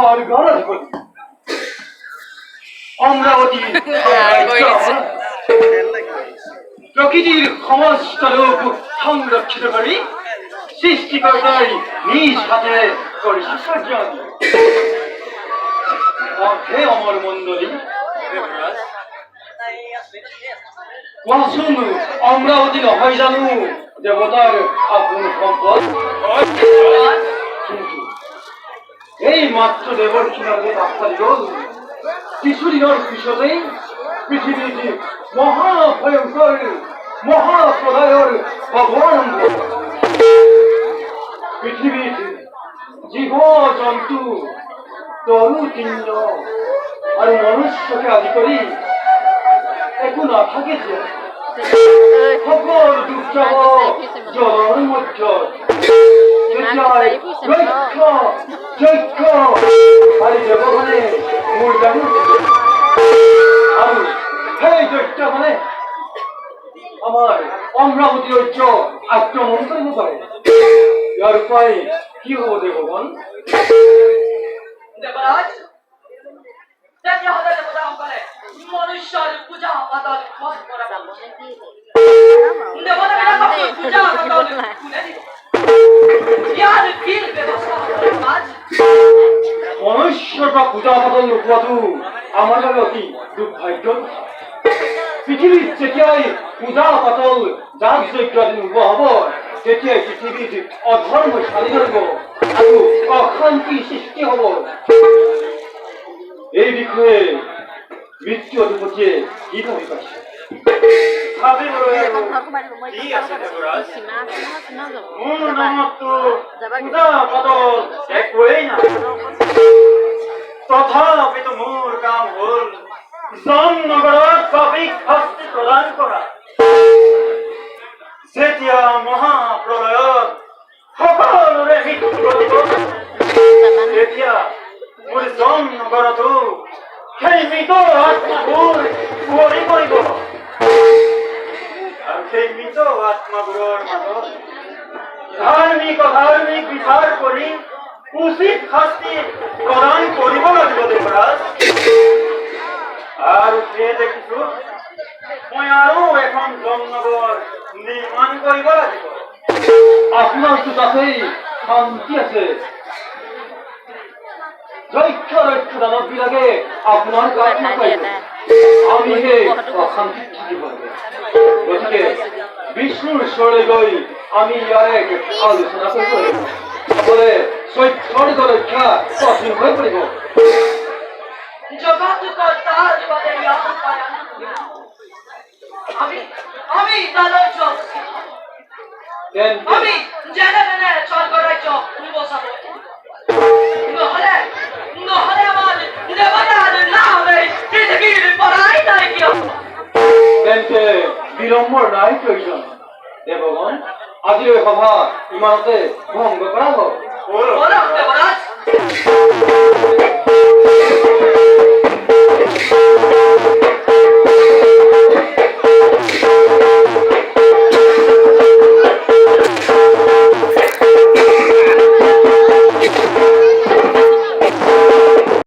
স্বর্গাধিপতি অমরাবতী প্রকৃতির সমস্ত রূপ সংরক্ষিত করি সৃষ্টিকর্তার নিজ হাতে করি সর্জন। হে অমর মন্ডলী, কোয়াশুন অমরাবতী নহয় জানো দেবতার আপন সম্পদ? কিন্তু এই মাত্র দেবর কিনারে রাস্তার জল কিছুদিনের পিছতেই পৃথিবীতে মহাভয়ঙ্কর মহাপ্রলয়ের ভগবান পৃথিবীতে জীব জন্তু তরু তিন্ন আর মনুষ্যকে আদি করি একো নাথাকে যে সকল দুঃখ জলের মধ্যে যজ্ঞ আর দেবগণে মূল জানু আর সেই যজ্ঞগণে আমার অমরাবতী রাজ্য আক্রমণ কৰিব পাৰে। ইয়াৰ উপায় কি হব দেবগণ? দেবরাজ মনুষ্যর পূজা পাতল মনুষ্যৰ পৰা পূজা পাতল নোপোৱাটো আমাৰ বাবে অতি দুৰ্ভাগ্য। পৃথিৱীত যেতিয়াই পূজা পাতল যাগ যজ্ঞ আদি নোহোৱা হ'ব তেতিয়াই পৃথিৱীত অধৰ্ম চালি ধৰিব আৰু অশান্তি সৃষ্টি হ'ব। এই বিষয়ে মৃত্যু অধিপতিয়ে কি ভাবি পাইছে? মোৰ নামততো পূজা পাতল একোৱেই নাই, তথাপিতো মোৰ কাম হ'ল জমনগৰত পাপিক শাস্তি প্ৰদান কৰা। যেতিয়া মহাপ্ৰলয়ত সকলোৰে মৃত্যু ঘটিব তেতিয়া মোৰ জমনগৰতো সেই মৃত আত্মাবোৰ কুঁৱৰী পৰিব আৰু সেই মৃত আত্মাবোৰৰ মাজত ধাৰ্মিক বিচাৰ কৰি উচিত শাস্তি প্ৰদান কৰিব লাগিব দেৱৰাজ। আৰু সেয়ে দেখিছো মই আৰু এখন জমনগৰ নিৰ্মাণ কৰিব লাগিব। আপোনাৰতো তাতেই শান্তি আছে। যজ্ঞ ৰক্ষ দানৱ বিলাকে আপোনাৰ গাত নাপাইব, আমিহে অশান্তিত থাকিব লাগে। গতিকে বিষ্ণুৰ ওচৰলৈ গৈ আমি ইয়াৰে আলোচনা কৰিব লাগিব। নহ'লে স্বৰ্গ ৰক্ষা কঠিন হৈ পৰিব। আমি জানো আমি জেনে জেনে স্বর্গ রাজ্য বসাব, নহলে নহলে আমার দেবতার নামে পৃথিবীর পড়াই নাই কি তেন্তে বিলম্বৰ নাই প্ৰয়োজন। দেৱগণ, আজিৰ সভা ইমানতে ভংগ কৰা হওক। দেবরাজ